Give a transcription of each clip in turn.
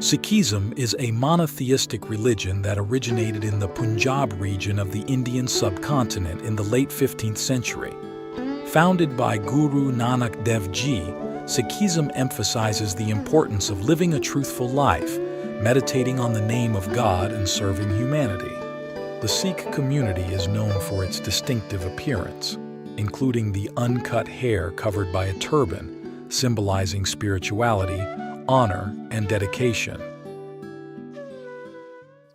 Sikhism is a monotheistic religion that originated in the Punjab region of the Indian subcontinent in the late 15th century. Founded by Guru Nanak Dev Ji, Sikhism emphasizes the importance of living a truthful life, meditating on the name of God and serving humanity. The Sikh community is known for its distinctive appearance, including the uncut hair covered by a turban, symbolizing spirituality, honor and dedication.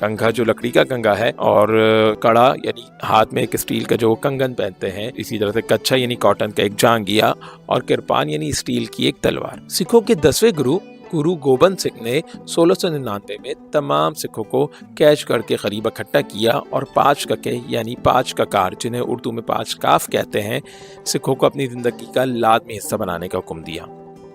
کنگھا جو لکڑی کا کنگھا ہے، اور کڑا یعنی ہاتھ میں ایک اسٹیل کا جو کنگن پہنتے ہیں، اسی طرح سے کچھا یعنی کاٹن کا ایک جانگیا، اور کرپان یعنی اسٹیل کی ایک تلوار۔ سکھوں کے 10ویں گرو گوبند سنگھ نے 1699 میں تمام سکھوں کو کیچ کر کے قریب اکٹھا کیا اور 5 ککے یعنی 5 ککار، جنہیں اردو میں 5 کاف کہتے ہیں، سکھوں کو اپنی زندگی کا لازمی حصہ بنانے کا حکم دیا،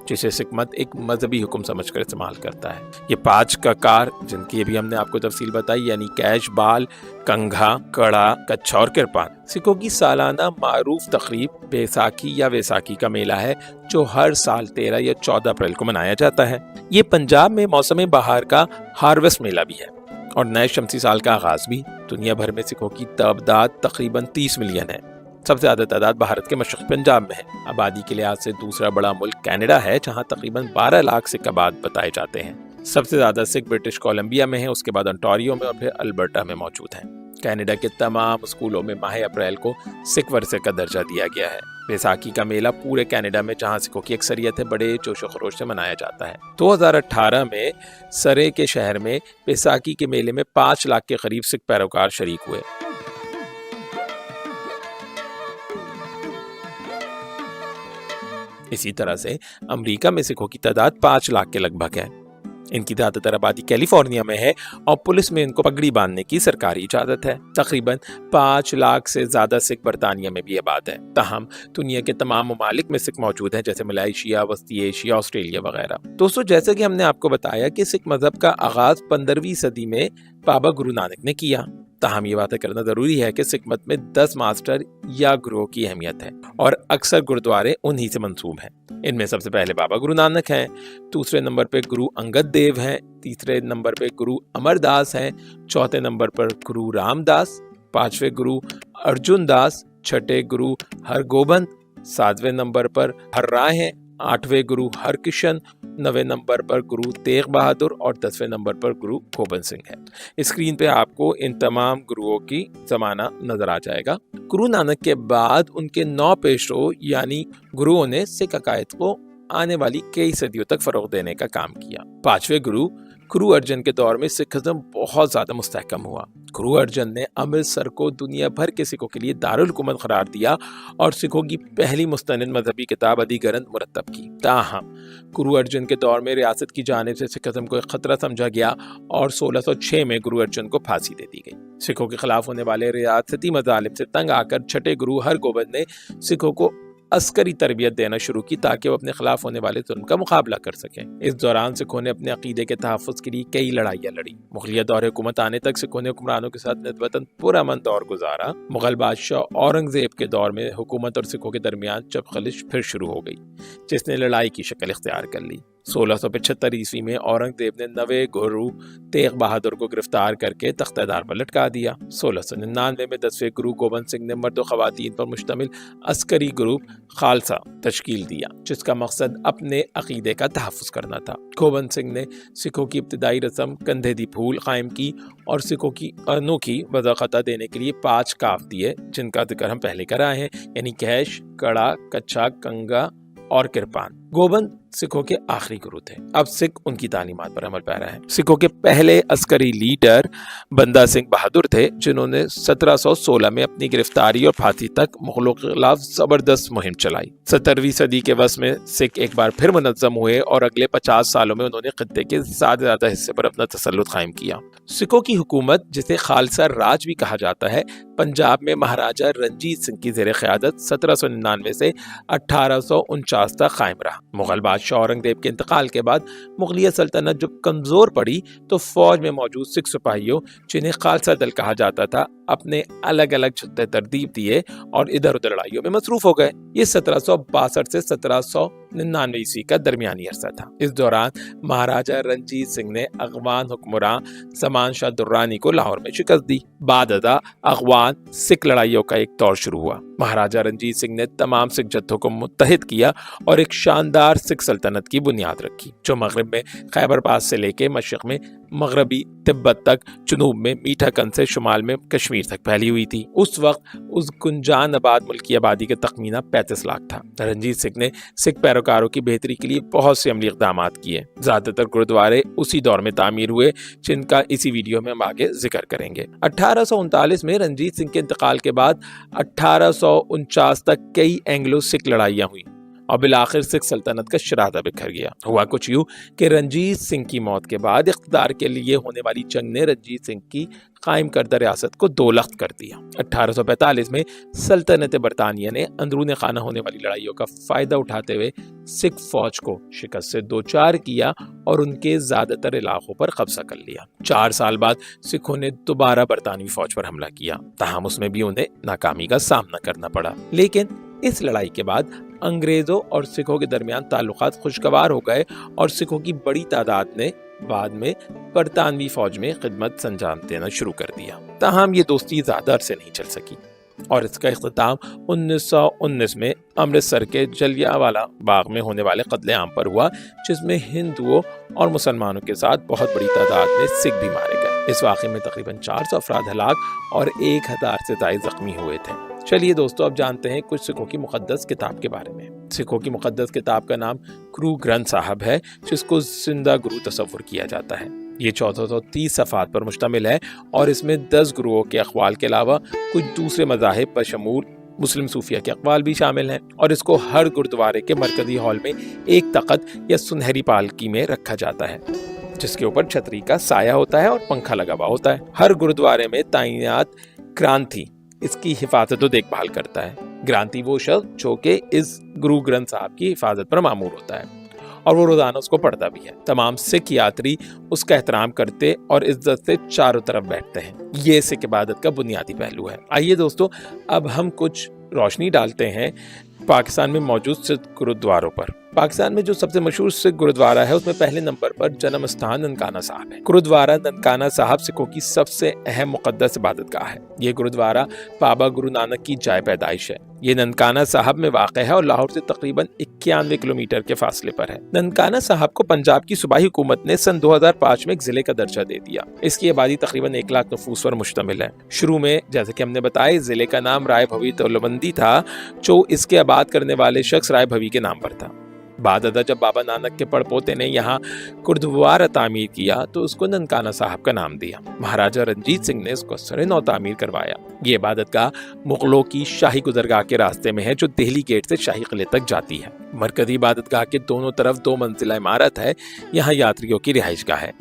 جسے سکھ مت ایک مذہبی حکم سمجھ کر استعمال کرتا ہے۔ یہ 5 ککار، جن کی ابھی ہم نے آپ کو تفصیل بتائی، یعنی کیش، بال، کنگھا، کڑا، کچھا اور کرپان، سکھوں کی سالانہ معروف تقریب بیساکھی یا ویساکھی کا میلہ ہے، جو ہر سال 13 یا 14 اپریل کو منایا جاتا ہے۔ یہ پنجاب میں موسم بہار کا ہارویسٹ میلہ بھی ہے اور نئے شمسی سال کا آغاز بھی۔ دنیا بھر میں سکھوں کی تعداد تقریباً 30 ملین ہے۔ سب سے زیادہ تعداد بھارت کے مشرقی پنجاب میں ہے۔ آبادی کے لحاظ سے دوسرا بڑا ملک کینیڈا ہے، جہاں تقریباً 12 لاکھ سکھ آباد بتائے جاتے ہیں۔ سب سے زیادہ سکھ برٹش کولمبیا میں ہیں، اس کے بعد انٹاریو میں اور پھر البرٹا میں موجود ہیں۔ کینیڈا کے تمام اسکولوں میں ماہ اپریل کو سکھ ورثے کا درجہ دیا گیا ہے۔ بیساکھی کا میلہ پورے کینیڈا میں، جہاں سکھوں کی اکثریت ہے، بڑے جوش و خروش سے منایا جاتا ہے۔ 2018 میں سرے کے شہر میں بیساکھی کے میلے میں 5 لاکھ کے قریب سکھ پیروکار شریک ہوئے۔ اسی طرح سے امریکہ میں سکھوں کی تعداد 5 لاکھ کے لگ بھگ ہے۔ ان کی زیادہ تر آبادی کیلیفورنیا میں ہے اور پولیس میں ان کو پگڑی باندھنے کی سرکاری اجازت ہے۔ تقریباً 5 لاکھ سے زیادہ سکھ برطانیہ میں بھی آباد ہیں۔ تاہم دنیا کے تمام ممالک میں سکھ موجود ہیں، جیسے ملائیشیا، وسطی ایشیا، آسٹریلیا وغیرہ۔ دوستو، جیسے کہ ہم نے آپ کو بتایا کہ سکھ مذہب کا آغاز 15ویں صدی میں بابا گرو نانک نے کیا۔ تاہم یہ باتیں کرنا ضروری ہے کہ سکھ مت میں 10 ماسٹر یا گروؤں کی اہمیت ہے اور اکثر گردوارے انہی سے منسوب ہیں۔ ان میں سب سے پہلے بابا گرو نانک ہیں، دوسرے نمبر پہ گرو انگد دیو ہیں، تیسرے نمبر پہ گرو امر داس ہیں، چوتھے نمبر پر گرو رام داس، 5ویں گرو ارجن داس، 6ٹھے گرو ہر گوبند، 7ویں نمبر پر ہر رائے ہیں، 8ویں گرو ہر کشن، 9ویں نمبر پر گرو تیغ بہادر اور 10ویں نمبر پر گرو گوبند سنگھ ہے۔ اسکرین پہ آپ کو ان تمام گروؤں کی زمانہ نظر آ جائے گا۔ گرو نانک کے بعد ان کے 9 پیشرو یعنی گروؤں نے سکھ عقائد کو آنے والی کئی صدیوں تک فروغ دینے کا کام کیا۔ 5ویں گرو ارجن کے دور میں سکھ ازم بہت زیادہ مستحکم ہوا۔ گرو ارجن نے امرتسر کو دنیا بھر کے سکھوں کے لیے دارالحکومت قرار دیا اور سکھوں کی پہلی مستند مذہبی کتاب ادھی گرنتھ مرتب کی۔ تاہم گرو ارجن کے دور میں ریاست کی جانب سے سکھ ازم کو ایک خطرہ سمجھا گیا اور 1606 میں گرو ارجن کو پھانسی دے دی گئی۔ سکھوں کے خلاف ہونے والے ریاستی مظالم سے تنگ آ کر 6ٹھے گرو ہر گوبند نے سکھوں کو عسکری تربیت دینا شروع کی تاکہ وہ اپنے خلاف ہونے والے ظلم کا مقابلہ کر سکیں۔ اس دوران سکھوں نے اپنے عقیدے کے تحفظ کے لیے کئی لڑائیاں لڑی۔ مغلیہ دور حکومت آنے تک سکھوں نے حکمرانوں کے ساتھ نسبتاً پرامن دور گزارا۔ مغل بادشاہ اورنگزیب کے دور میں حکومت اور سکھوں کے درمیان چپخلش پھر شروع ہو گئی، جس نے لڑائی کی شکل اختیار کر لی۔ 1675 عیسوی میں اورنگزیب نے 9ویں گرو تیغ بہادر کو گرفتار کر کے تختہ دار پر لٹکا دیا۔ 1699 میں 10ویں گرو گوبند سنگھ نے مرد و خواتین پر مشتمل عسکری گروپ خالصہ تشکیل دیا، جس کا مقصد اپنے عقیدے کا تحفظ کرنا تھا۔ گوبند سنگھ نے سکھوں کی ابتدائی رسم کندھے دی پھول قائم کی اور سکھوں کی انوکھی وضاحت دینے کے لیے 5 کاف دیے، جن کا ذکر ہم پہلے کر آئے ہیں، یعنی کیش، کڑا، کچھا، کنگا اور کرپان۔ گوبند سکھوں کے آخری گرو تھے۔ اب سکھ ان کی تعلیمات پر عمل پیرا ہے۔ سکھوں کے پہلے عسکری لیڈر بندہ سنگھ بہادر تھے، جنہوں نے 1716 میں اپنی گرفتاری اور پھانسی تک مغلوں کے خلاف زبردست مہم چلائی۔ 17ویں صدی کے وسط میں سکھ ایک بار پھر منظم ہوئے اور اگلے 50 سالوں میں انہوں نے خطے کے زیادہ حصے پر اپنا تسلط قائم کیا۔ سکھوں کی حکومت، جسے خالصہ راج بھی کہا جاتا ہے، پنجاب میں مہاراجہ رنجیت سنگھ کی زیر قیادت 1799 سے 1849 تک قائم رہا۔ مغل بادشاہ اورنگزیب کے انتقال کے بعد مغلیہ سلطنت جب کمزور پڑی تو فوج میں موجود سکھ سپاہیوں، جنہیں خالصہ دل کہا جاتا تھا، اپنے الگ الگ چھتے ترتیب دیے اور ادھر ادھر لڑائیوں میں مصروف ہو گئے۔ یہ 1762 سے 1799 عیسوی کا درمیانی عرصہ تھا۔ اس دوران مہاراجہ رنجیت سنگھ نے اغوان حکمراں زمان شاہ درانی کو لاہور میں شکست دی۔ بعد ازاں اغوان سکھ لڑائیوں کا ایک دور شروع ہوا۔ مہاراجہ رنجیت سنگھ نے تمام سکھ جتھوں کو متحد کیا اور ایک شاندار سکھ سلطنت کی بنیاد رکھی، جو مغرب میں خیبر پاس سے لے کے مشرق میں مغربی تبت تک، جنوب میں میٹھا کنڈ سے شمال میں کشمیر کشمیر تک پھیلی ہوئی تھی۔ اس وقت اس گنجان آباد ملک کی آبادی کا تخمینہ 35 لاکھ تھا۔ رنجیت سنگھ نے سکھ پیروکاروں کی بہتری کے لیے بہت سے عملی اقدامات کیے۔ زیادہ تر گرودوارے اسی دور میں تعمیر ہوئے جن کا اسی ویڈیو میں ہم آگے ذکر کریں گے۔ 1839 میں رنجیت سنگھ کے انتقال کے بعد 1849 تک کئی اینگلو سکھ لڑائیاں ہوئیں اور بالآخر سکھ سلطنت کا شرادہ بکھر گیا۔ ہوا کچھ یوں کہ رنجیت سنگھ کی موت کے بعد اقتدار کے لیے ہونے والی جنگ نے رنجیت سنگھ کی قائم کردہ ریاست کو دو لخت کر دیا۔ 1845 میں سلطنت برطانیہ نے اندرون خانہ ہونے والی لڑائیوں کا فائدہ اٹھاتے ہوئے سکھ فوج کو شکست سے دوچار کیا اور ان کے زیادہ تر علاقوں پر قبضہ کر لیا۔ 4 سال بعد سکھوں نے دوبارہ برطانوی فوج پر حملہ کیا، تاہم اس میں بھی انہیں ناکامی کا سامنا کرنا پڑا۔ لیکن اس لڑائی کے بعد انگریزوں اور سکھوں کے درمیان تعلقات خوشگوار ہو گئے اور سکھوں کی بڑی تعداد نے بعد میں برطانوی فوج میں خدمت سنجام دینا شروع کر دیا۔ تاہم یہ دوستی زیادہ عرصے نہیں چل سکی اور اس کا اختتام 1919 میں امرتسر کے جلیانوالہ باغ میں ہونے والے قتل عام پر ہوا، جس میں ہندوؤں اور مسلمانوں کے ساتھ بہت بڑی تعداد میں سکھ بھی مارے گئے۔ اس واقعے میں تقریباً 400 افراد ہلاک اور 1000 سے زائد زخمی ہوئے تھے۔ چلیے دوستو، اب جانتے ہیں کچھ سکھوں کی مقدس کتاب کے بارے میں۔ سکھوں کی مقدس کتاب کا نام گرو گرنتھ صاحب ہے، جس کو زندہ گرو تصور کیا جاتا ہے۔ یہ 1430 صفحات پر مشتمل ہے اور اس میں 10 گروؤں کے اقوال کے علاوہ کچھ دوسرے مذاہب بشمول مسلم صوفیہ کے اقوال بھی شامل ہیں، اور اس کو ہر گردوارے کے مرکزی ہال میں ایک تخت یا سنہری پالکی میں رکھا جاتا ہے، جس کے اوپر چھتری کا سایہ ہوتا ہے اور پنکھا لگا ہوا ہوتا ہے۔ ہر گردوارے میں تعینات گرانتھی اس کی حفاظت و دیکھ بھال کرتا ہے۔ گرانتھی وہ شخص جو کہ اس گرو گرنتھ صاحب کی حفاظت پر مامور ہوتا ہے اور وہ روزانہ اس کو پڑھتا بھی ہے۔ تمام سکھ یاتری اس کا احترام کرتے اور عزت سے چاروں طرف بیٹھتے ہیں۔ یہ سکھ عبادت کا بنیادی پہلو ہے۔ آئیے دوستو، اب ہم کچھ روشنی ڈالتے ہیں پاکستان میں موجود سکھ گرودواروں پر۔ پاکستان میں جو سب سے مشہور سکھ گرودوارہ ہے اس میں پہلے نمبر پر جنم استھان ننکانہ صاحب ہے۔ گرودوارہ ننکانہ صاحب سکھوں کی سب سے اہم مقدس عبادت گاہ ہے۔ یہ گرودوارہ بابا گرو نانک کی جائے پیدائش ہے۔ یہ ننکانہ صاحب میں واقع ہے اور لاہور سے تقریباً 91 کلومیٹر کے فاصلے پر ہے۔ ننکانہ صاحب کو پنجاب کی صوبائی حکومت نے سن 2005 میں ایک ضلع کا درجہ دے دیا۔ اس کی آبادی تقریباً 1 لاکھ نفوس پر مشتمل ہے۔ شروع میں جیسے کہ ہم نے بتایا، ضلع کا نام رائے بھوی تولوندی تھا، جو اس کے آباد کرنے والے شخص رائے بھوی کے نام پر تھا۔ بعد ازاں جب بابا نانک کے پڑپوتے نے یہاں گردوارہ تعمیر کیا تو اس کو ننکانہ صاحب کا نام دیا۔ مہاراجہ رنجیت سنگھ نے اس کو سر نو تعمیر کروایا۔ یہ عبادت گاہ مغلوں کی شاہی گزرگاہ کے راستے میں ہے، جو دہلی گیٹ سے شاہی قلعے تک جاتی ہے۔ مرکزی عبادت گاہ کے دونوں طرف 2 منزلہ عمارت ہے۔ یہاں یاتریوں کی رہائش گاہ ہے،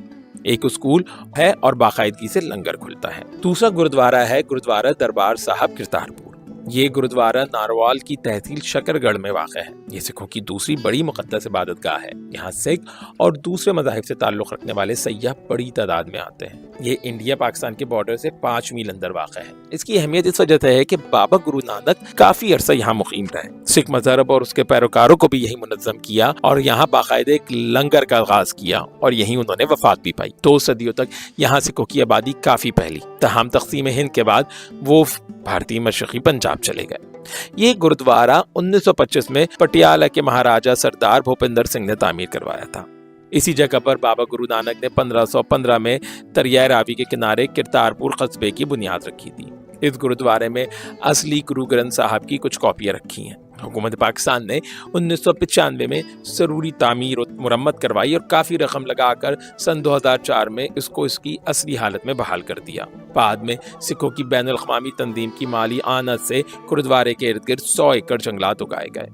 ایک اسکول ہے اور باقاعدگی سے لنگر کھلتا ہے۔ دوسرا گردوارہ ہے گردوارہ دربار صاحب کرتارپور۔ یہ گردوارہ ناروال کی تحصیل شکر گڑھ میں واقع ہے۔ یہ سکھوں کی دوسری بڑی مقدس عبادت گاہ ہے۔ یہاں سکھ اور دوسرے مذاہب سے تعلق رکھنے والے سیاح بڑی تعداد میں آتے ہیں۔ یہ انڈیا پاکستان کے بارڈر سے 5 میل اندر واقع ہے۔ اس کی اہمیت اس وجہ سے ہے کہ بابا گرو نانک کافی عرصہ یہاں مقیم رہے۔ سکھ مذہب اور اس کے پیروکاروں کو بھی یہی منظم کیا اور یہاں باقاعدہ ایک لنگر کا آغاز کیا اور یہیں انہوں نے وفات بھی پائی۔ 2 صدیوں تک یہاں سکھوں کی آبادی کافی پھیلی، تاہم تقسیم ہند کے بعد وہ بھارتی مشرقی پنجاب چلے گئے۔ یہ گردوارہ 1925 میں پٹیالہ کے مہاراجہ سردار بھوپندر سنگھ نے تعمیر کروایا تھا۔ اسی جگہ پر بابا گرو نانک نے 1515 میں دریائے راوی کے کنارے کرتارپور قصبے کی بنیاد رکھی تھی۔ اس گردوارے میں اصلی گرو گرنتھ صاحب کی کچھ کاپیاں رکھی ہیں۔ حکومت پاکستان نے 1995 میں ضروری تعمیر و مرمت کروائی اور کافی رقم لگا کر سن 2004 میں اس کو اس کی اصلی حالت میں بحال کر دیا۔ بعد میں سکھوں کی بین الاقوامی تنظیم کی مالی اعانت سے گردوارے کے ارد گرد 100 ایکڑ جنگلات اگائے گئے۔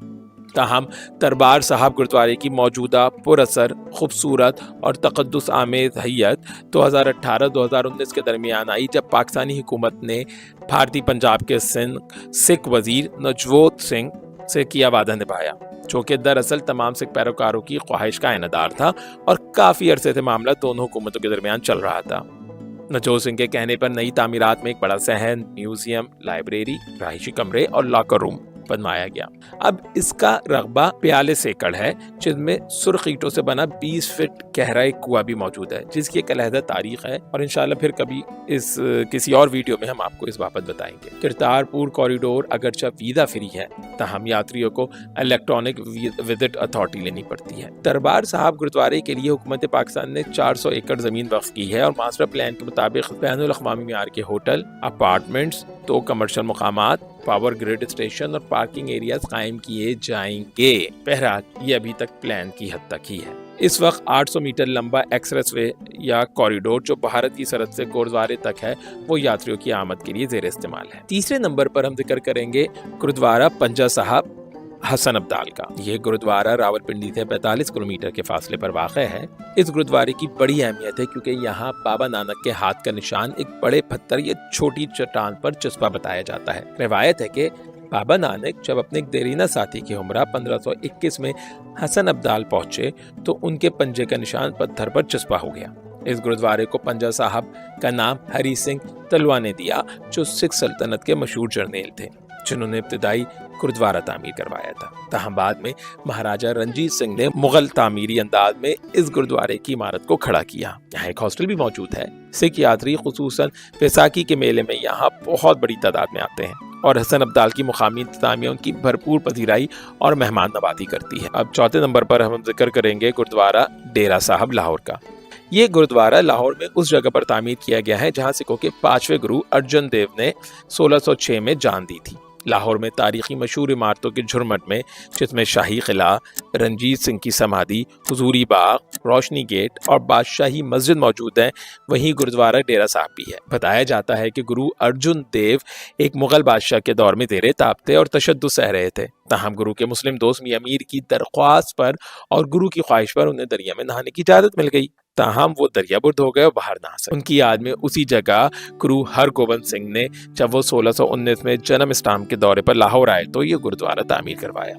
تاہم دربار صاحب گردوارے کی موجودہ پر اثر، خوبصورت اور تقدس آمیز حیت 2018-2019 کے درمیان آئی، جب پاکستانی حکومت نے بھارتی پنجاب کے سکھ وزیر نجوت سنگھ سے کیا وعدہ نبھایا، جو کہ دراصل تمام سکھ پیروکاروں کی خواہش کا عینیدار تھا اور کافی عرصے سے معاملہ دونوں حکومتوں کے درمیان چل رہا تھا۔ نجوت سنگھ کے کہنے پر نئی تعمیرات میں ایک بڑا صحن، میوزیم، لائبریری، رہائشی کمرے اور لاکر روم بنوایا گیا۔ اب اس کا رقبہ 42 ایکڑ ہے، جن میں سرخ اینٹوں سے بنا 20 فٹ گہرا ایک کنواں بھی موجود ہے، جس کی ایک علیحدہ تاریخ ہے، اور انشاءاللہ پھر کبھی کسی اور ویڈیو میں ہم آپ کو اس بابت بتائیں گے۔ کرتارپور کوریڈور اگرچہ ویزا فری ہے، تاہم یاتریوں کو الیکٹرانک وزٹ اتھارٹی لینی پڑتی ہے۔ دربار صاحب گرودوارے کے لیے حکومت پاکستان نے 400 ایکڑ زمین وقف کی ہے، اور ماسٹر پلان کے مطابق بین الاقوامی معیار کے ہوٹل، اپارٹمنٹس، 2 کمرشل مقامات، پاور گریڈ اسٹیشن اور پارکنگ ایریاز قائم کیے جائیں گے۔ بہرحال یہ ابھی تک پلان کی حد تک ہی ہے۔ اس وقت 800 میٹر لمبا ایکسپریس وے یا کوریڈور جو بھارت کی سرحد سے گرودوارے تک ہے، وہ یاتریوں کی آمد کے لیے زیر استعمال ہے۔ تیسرے نمبر پر ہم ذکر کریں گے گرودوارہ پنجا صاحب حسن ابدال کا۔ یہ گرودوارہ راولپنڈی سے 45 کلومیٹر کے فاصلے پر واقع ہے۔ اس گرودوارے کی بڑی اہمیت ہے کیونکہ یہاں بابا نانک کے ہاتھ کا نشان ایک بڑے پتھر یا چھوٹی چٹان پر چسپا بتایا جاتا ہے۔ روایت ہے کہ بابا نانک جب اپنے ایک دیرینہ ساتھی کے ہمراہ 1521 میں حسن ابدال پہنچے تو ان کے پنجے کا نشان پتھر پر چسپا ہو گیا۔ اس گرودوارے کو پنجا صاحب کا نام ہری سنگھ تلوا نے دیا، جو سکھ سلطنت کے مشہور جرنیل تھے، جنہوں نے ابتدائی گرودوارہ تعمیر کروایا تھا۔ تاہم بعد میں مہاراجہ رنجیت سنگھ نے مغل تعمیری انداز میں اس گرودوارے کی عمارت کو کھڑا کیا۔ یہاں ایک ہاسٹل بھی موجود ہے۔ سکھ یاتری خصوصاً بیساکھی کے میلے میں یہاں بہت بڑی تعداد میں آتے ہیں، اور حسن ابدال کی مقامی انتظامیہ ان کی بھرپور پذیرائی اور مہمان نوازی کرتی ہے۔ اب چوتھے نمبر پر ہم ذکر کریں گے گرودوارہ ڈیرا صاحب لاہور کا۔ یہ گرودوارہ لاہور میں اس جگہ پر تعمیر کیا گیا ہے جہاں سکھوں کے 5ویں گرو ارجن دیو نے 1606 میں جان دی تھی۔ لاہور میں تاریخی مشہور عمارتوں کے جھرمٹ میں، جس میں شاہی قلعہ، رنجیت سنگھ کی سمادھی، حضوری باغ، روشنی گیٹ اور بادشاہی مسجد موجود ہیں، وہیں گرودوارہ ڈیرا صاحب بھی ہے۔ بتایا جاتا ہے کہ گرو ارجن دیو ایک مغل بادشاہ کے دور میں زیر تاب تھے اور تشدد سہ رہے تھے، تاہم گرو کے مسلم دوست میاں میر کی درخواست پر اور گرو کی خواہش پر انہیں دریا میں نہانے کی اجازت مل گئی، تاہم وہ دریا برد ہو گئے اور باہر نہ سکے۔ ان کی یاد میں اسی جگہ گرو ہر گوبند سنگھ نے جب وہ 1619 میں جنم اسلام کے دورے پر لاہور آئے تو یہ گرودوارہ تعمیر کروایا۔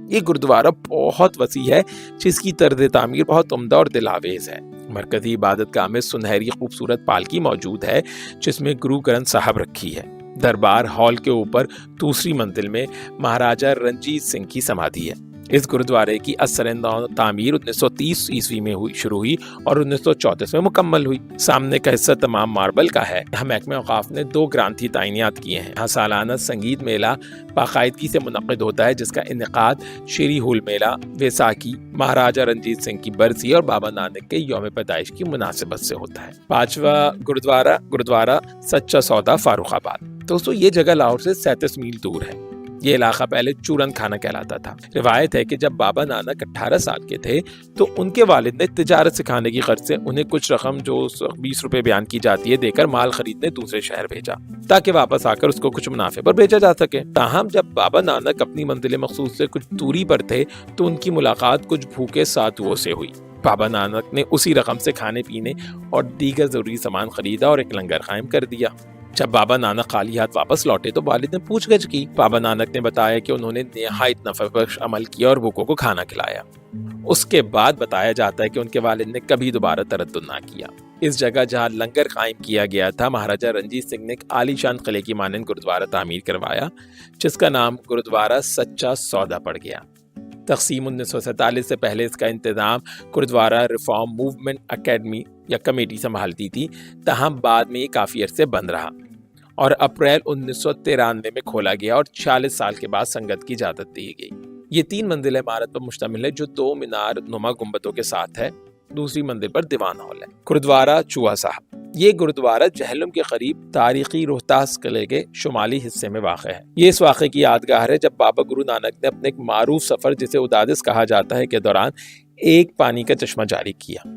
یہ گرودوارہ بہت وسیع ہے، جس کی طرز تعمیر بہت عمدہ اور دلاویز ہے۔ مرکزی عبادت گاہ میں سنہری خوبصورت پالکی موجود ہے، جس میں گرو گرنتھ صاحب رکھی ہے۔ دربار ہال کے اوپر دوسری منزل میں مہاراجہ رنجیت سنگھ کی سمادھی ہے۔ اس گرودوارے کی اثر تعمیر 1930 عیسوی میں شروع ہوئی اور 1934 میں مکمل ہوئی۔ سامنے کا حصہ تمام ماربل کا ہے۔ محکمہ اوقاف نے 2 گرانتھی تعینات کیے ہیں۔ یہاں سالانہ سنگیت میلہ باقاعدگی سے منعقد ہوتا ہے، جس کا انعقاد شیری ہول میلہ، ویساکھی، مہاراجہ رنجیت سنگھ کی برسی اور بابا نانک کے یوم پیدائش کی مناسبت سے ہوتا ہے۔ 5واں گرودوارہ سچا سودا فاروق آباد۔ دوستو یہ جگہ لاہور سے 37 میل دور ہے۔ یہ علاقہ پہلے چورن کھانا کہلاتا تھا۔ روایت ہے کہ جب بابا نانک 18 سال کے تھے تو ان کے والد نے تجارت سکھانے کی غرض سے انہیں کچھ رقم جو 20 روپے بیان کی جاتی ہے دے کر مال خریدنے دوسرے شہر بھیجا، تاکہ واپس آ کر اس کو کچھ منافع پر بیچا جا سکے۔ تاہم جب بابا نانک اپنی منزل مخصوص سے کچھ دوری پر تھے تو ان کی ملاقات کچھ بھوکے ساتھوؤں سے ہوئی۔ بابا نانک نے اسی رقم سے کھانے پینے اور دیگر ضروری سامان خریدا اور ایک لنگر قائم کر دیا۔ جب بابا نانک خالی ہاتھ واپس لوٹے تو والد نے پوچھ گچھ کی۔ بابا نانک نے بتایا کہ انہوں نے نہایت نفع بخش عمل کیا اور بھوکوں کو کھانا کھلایا۔ اس کے بعد بتایا جاتا ہے کہ ان کے والد نے کبھی دوبارہ تردد نہ کیا۔ اس جگہ جہاں لنگر قائم کیا گیا تھا، مہاراجہ رنجیت سنگھ نے ایک عالی شان قلعے کی مانند گرودوارہ تعمیر کروایا، جس کا نام گرودوارہ سچا سودا پڑ گیا۔ تقسیم 1947 سے پہلے اس کا انتظام گرودوارہ ریفارم موومنٹ اکیڈمی یا کمیٹی سنبھالتی تھی، تاہم بعد میں یہ کافی عرصے بند رہا اور اپریل 1993 میں کھولا گیا اور 46 سال کے بعد سنگت کی اجازت دی گئی۔ یہ 3 منزل عمارت پر مشتمل ہے جو 2 مینار نما گنبدوں کے ساتھ ہے۔ دوسری منزل پر دیوان ہال ہے۔ گرودوارہ چوہا صاحب۔ یہ گرودوارہ جہلم کے قریب تاریخی روہتاس قلعے کے شمالی حصے میں واقع ہے۔ یہ اس واقعے کی یادگار ہے جب بابا گرو نانک نے اپنے ایک معروف سفر جسے ادادس کہا جاتا ہے کے دوران ایک پانی کا چشمہ جاری کیا۔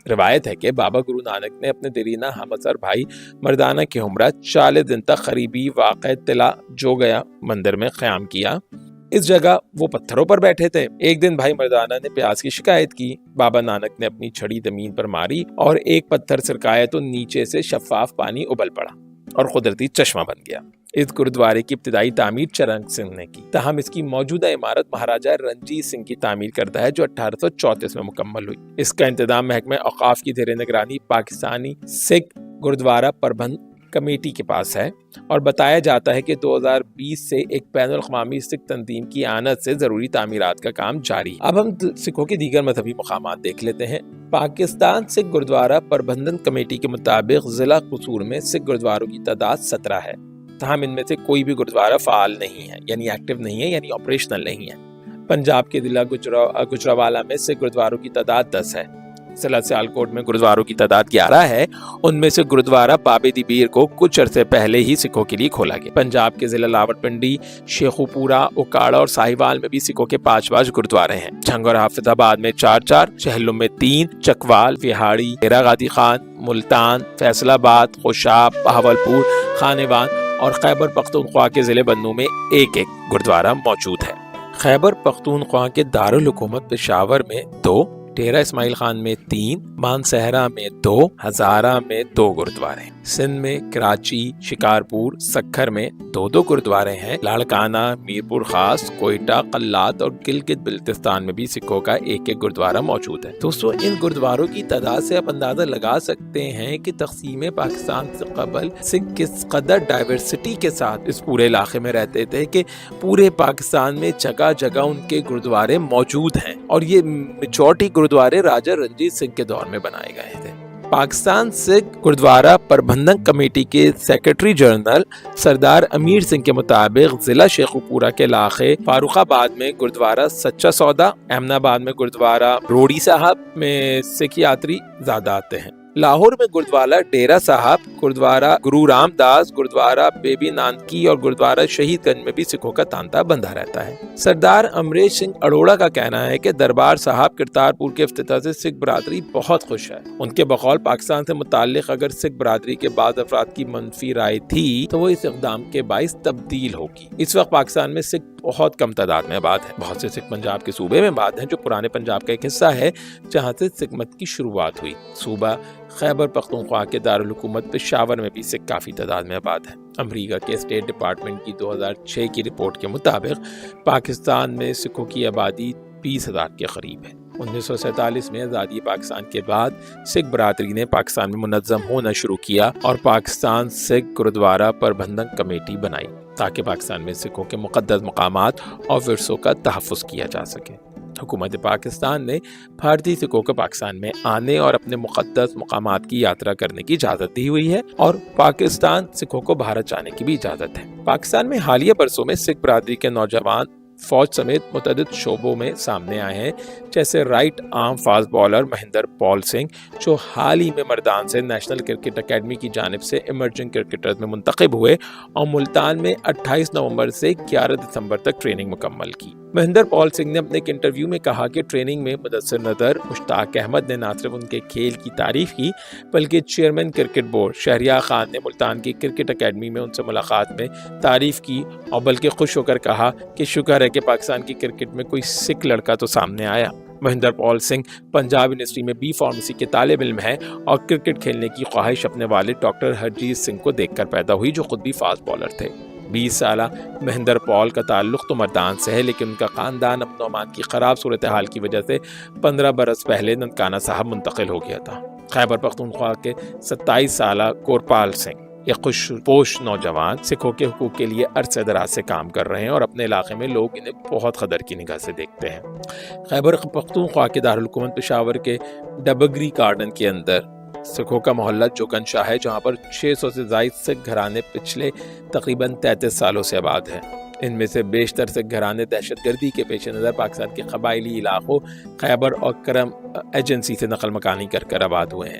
روایت ہے کہ بابا گرو نانک نے اپنے دیرینہ ہم عصر بھائی مردانہ کے ہمراہ 40 دن تک قریبی واقع تلا جو گیا مندر میں قیام کیا۔ اس جگہ وہ پتھروں پر بیٹھے تھے۔ ایک دن بھائی مردانہ نے پیاس کی شکایت کی۔ بابا نانک نے اپنی چھڑی زمین پر ماری اور ایک پتھر سرکایا تو نیچے سے شفاف پانی ابل پڑا اور قدرتی چشمہ بن گیا۔ اس گرودوارے کی ابتدائی تعمیر چرنگ سنگھ نے کی، تاہم اس کی موجودہ عمارت مہاراجہ رنجیت سنگھ کی تعمیر کردہ ہے جو 1834 میں مکمل ہوئی۔ اس کا انتظام محکمہ اوقاف کی زیر نگرانی پاکستانی سکھ گرودوارہ پربندھ کمیٹی کے پاس ہے اور بتایا جاتا ہے کہ 2020 سے ایک بین الاقوامی سکھ تنظیم کی اعانت سے ضروری تعمیرات کا کام جاری ہے۔ اب ہم سکھوں کے دیگر مذہبی مقامات دیکھ لیتے ہیں۔ پاکستان سکھ گردوارہ پربندھن کمیٹی کے مطابق ضلع قصور میں سکھ گردواروں کی تعداد 17 ہے، تاہم ان میں سے کوئی بھی گردوارہ فعال نہیں ہے، یعنی ایکٹیو نہیں ہے، یعنی آپریشنل نہیں ہے۔ پنجاب کے ضلع گجرانوالہ میں سکھ گردواروں کی تعداد 10 ہے۔ ضلع سیالکوٹ میں گردواروں کی تعداد 11 ہے، ان میں سے گردوارہ بابے دی پیر کو کچھ عرصے پہلے ہی سکھوں کے لیے کھولا گیا۔ پنجاب کے ضلع لاولپنڈی، شیخوپورہ، اکاڑا اور ساہیوال میں بھی سکھوں کے 5 گردوارے ہیں۔ جھنگ اور حافظ آباد میں 4، چہلم میں 3، چکوال، وہاڑی، ڈیرہ غازی خان، ملتان، فیصل آباد، خوشاب، بہاولپور، خانیوان اور خیبر پختونخوا کے ضلع بنوں میں 1 گردوارہ موجود ہے۔ خیبر پختونخوا کے دارالحکومت پشاور میں 2، ڈیرہ اسماعیل خان میں 3، مانسہرہ میں 2، ہزارہ میں 2 گردوارے ہیں۔ سندھ میں کراچی، شکارپور، سکھر میں 2 گردوارے ہیں۔ لاڑکانہ، میرپور خاص، کوئٹہ، قلات اور گلگت بلتستان میں بھی سکھوں کا 1 گردوارہ موجود ہے۔ دوستو، ان گردواروں کی تعداد سے آپ اندازہ لگا سکتے ہیں کہ تقسیم پاکستان سے قبل سکھ کس قدر ڈائیورسٹی کے ساتھ اس پورے علاقے میں رہتے تھے کہ پورے پاکستان میں جگہ جگہ ان کے گردوارے موجود ہیں، اور یہ میجورٹی گردوارے راجہ رنجیت سنگھ کے دور میں بنائے گئے تھے۔ پاکستان سکھ گردوارہ پربندھن کمیٹی کے سیکرٹری جنرل سردار امیر سنگھ کے مطابق ضلع شیخوپورہ کے علاقے فاروق آباد میں گردوارہ سچا سودا، احمد آباد میں گردوارہ روڑی صاحب میں سکھ یاتری زیادہ آتے ہیں۔ لاہور میں گردوارہ ڈیرہ صاحب، گردوارہ گرو رام داس، گردوارہ بیبی نانکی اور گردوارہ شہید گنج میں بھی سکھوں کا تانتا بندھا رہتا ہے۔ سردار امریش سنگھ اروڑا کا کہنا ہے کہ دربار صاحب کرتارپور کے افتتاح سے سکھ برادری بہت خوش ہے۔ ان کے بقول پاکستان سے متعلق اگر سکھ برادری کے بعض افراد کی منفی رائے تھی تو وہ اس اقدام کے باعث تبدیل ہوگی۔ اس وقت پاکستان میں سکھ بہت کم تعداد میں آباد ہیں۔ بہت سے سکھ پنجاب کے صوبے میں آباد ہیں جو پرانے پنجاب کا ایک حصہ ہے جہاں سے سکھ مت کی شروعات ہوئی۔ صوبہ خیبر پختونخوا کے دارالحکومت پشاور میں بھی سکھ کافی تعداد میں آباد ہیں۔ امریکہ کے اسٹیٹ ڈپارٹمنٹ کی 2006 کی رپورٹ کے مطابق پاکستان میں سکھوں کی آبادی 20,000 کے قریب ہے۔ 1947 میں آزادی پاکستان کے بعد سکھ برادری نے پاکستان میں منظم ہونا شروع کیا اور پاکستان سکھ گردوارہ پربندھن کمیٹی بنائی تاکہ پاکستان میں سکھوں کے مقدس مقامات اور ورثوں کا تحفظ کیا جا سکے۔ حکومت پاکستان نے بھارتی سکھوں کو پاکستان میں آنے اور اپنے مقدس مقامات کی یاترا کرنے کی اجازت دی ہوئی ہے اور پاکستان سکھوں کو بھارت جانے کی بھی اجازت ہے۔ پاکستان میں حالیہ برسوں میں سکھ برادری کے نوجوان فوج سمیت متعدد شعبوں میں سامنے آئے ہیں، جیسے right arm fast bowler Mahendra Pal Singh جو حال ہی میں مردان سے نیشنل کرکٹ اکیڈمی کی جانب سے ایمرجنگ کرکٹرز میں منتخب ہوئے اور ملتان میں 28 نومبر سے 11 دسمبر تک ٹریننگ مکمل کی۔ مہندر پال سنگھ نے اپنے ایک انٹرویو میں کہا کہ ٹریننگ میں مدثر نظر مشتاق احمد نے نہ صرف ان کے کھیل کی تعریف کی بلکہ chairman cricket board Shahryar Khan نے ملتان کی کرکٹ اکیڈمی میں ان سے ملاقات میں تعریف کی اور بلکہ خوش ہو کر کہا کہ شکر ہے کہ پاکستان کی کرکٹ میں کوئی سکھ لڑکا تو سامنے آیا۔ مہندر پال سنگھ پنجاب یونیورسٹی میں بی فارمیسی کے طالب علم ہیں اور کرکٹ کھیلنے کی خواہش اپنے والد ڈاکٹر ہرجیت سنگھ کو دیکھ کر پیدا ہوئی جو خود بھی فاسٹ بالر تھے۔ 20 سالہ مہندر پال کا تعلق تو مردان سے ہے لیکن ان کا خاندان امن و امان کی خراب صورتحال کی وجہ سے 15 برس پہلے ننکانہ صاحب منتقل ہو گیا تھا۔ خیبر پختونخوا کے 27 سالہ کورپال سنگھ ایک خوش پوش نوجوان سکھوں کے حقوق کے لیے عرصے دراز سے کام کر رہے ہیں اور اپنے علاقے میں لوگ انہیں بہت قدر کی نگاہ سے دیکھتے ہیں۔ خیبر پختونخوا کے دارالحکومت پشاور کے ڈبگری گارڈن کے اندر سکھوں کا محلہ جوگن شاہ ہے جہاں پر 600 سے زائد سکھ گھرانے پچھلے تقریباً 33 سالوں سے آباد ہیں۔ ان میں سے بیشتر سکھ گھرانے دہشت گردی کے پیش نظر پاکستان کے قبائلی علاقوں خیبر اور کرم ایجنسی سے نقل مکانی کر آباد ہوئے ہیں،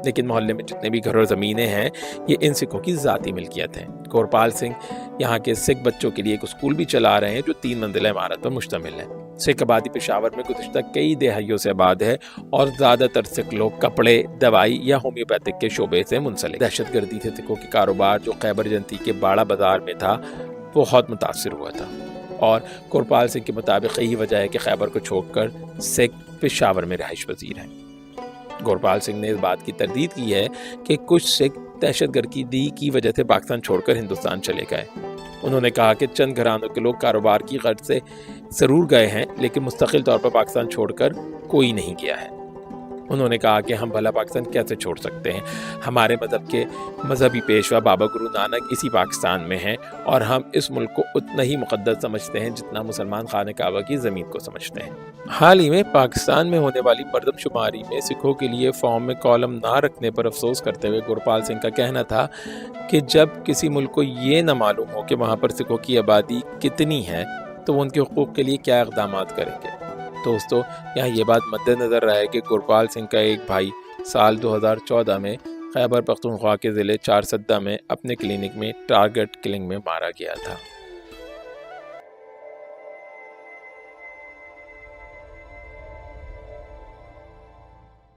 لیکن محلے میں جتنے بھی گھر اور زمینیں ہیں یہ ان سکھوں کی ذاتی ملکیت ہیں۔ کورپال سنگھ یہاں کے سکھ بچوں کے لیے ایک اسکول بھی چلا رہے ہیں جو 3 منزلہ عمارت پر مشتمل ہے۔ سکھ آبادی پشاور میں گزشتہ کئی دہائیوں سے آباد ہے اور زیادہ تر سکھ لوگ کپڑے، دوائی یا ہومیوپیتھک کے شعبے سے منسلک۔ دہشت گردی سے سکھوں کے کاروبار جو خیبر ایجنسی کے باڑہ بازار میں تھا بہت متاثر ہوا تھا اور کورپال سنگھ کے مطابق یہی وجہ ہے کہ خیبر کو چھوڑ کر سکھ پشاور میں رہائش پذیر ہیں۔ گورپال سنگھ نے اس بات کی تردید کی ہے کہ کچھ سکھ دہشت گردی کی وجہ سے پاکستان چھوڑ کر ہندوستان چلے گئے۔ انہوں نے کہا کہ چند گھرانوں کے لوگ کاروبار کی غرض سے ضرور گئے ہیں لیکن مستقل طور پر پاکستان چھوڑ کر کوئی نہیں گیا ہے۔ انہوں نے کہا کہ ہم بھلا پاکستان کیسے چھوڑ سکتے ہیں، ہمارے مذہب کے مذہبی پیشوا بابا گرو نانک اسی پاکستان میں ہیں اور ہم اس ملک کو اتنا ہی مقدس سمجھتے ہیں جتنا مسلمان خانہ کعبہ کی زمین کو سمجھتے ہیں۔ حال ہی میں پاکستان میں ہونے والی مردم شماری میں سکھوں کے لیے فارم میں کالم نہ رکھنے پر افسوس کرتے ہوئے گورپال سنگھ کا کہنا تھا کہ جب کسی ملک کو یہ نہ معلوم ہو کہ وہاں پر سکھوں کی آبادی کتنی ہے تو وہ ان کے حقوق کے لیے کیا اقدامات کریں گے۔ دوستو، یہاں یہ بات مد نظر رہے کہ گورپال سنگھ کا ایک بھائی سال 2014 میں خیبر پختونخوا کے ضلع چارسدہ میں اپنے کلینک میں ٹارگٹ کلنگ میں مارا گیا تھا۔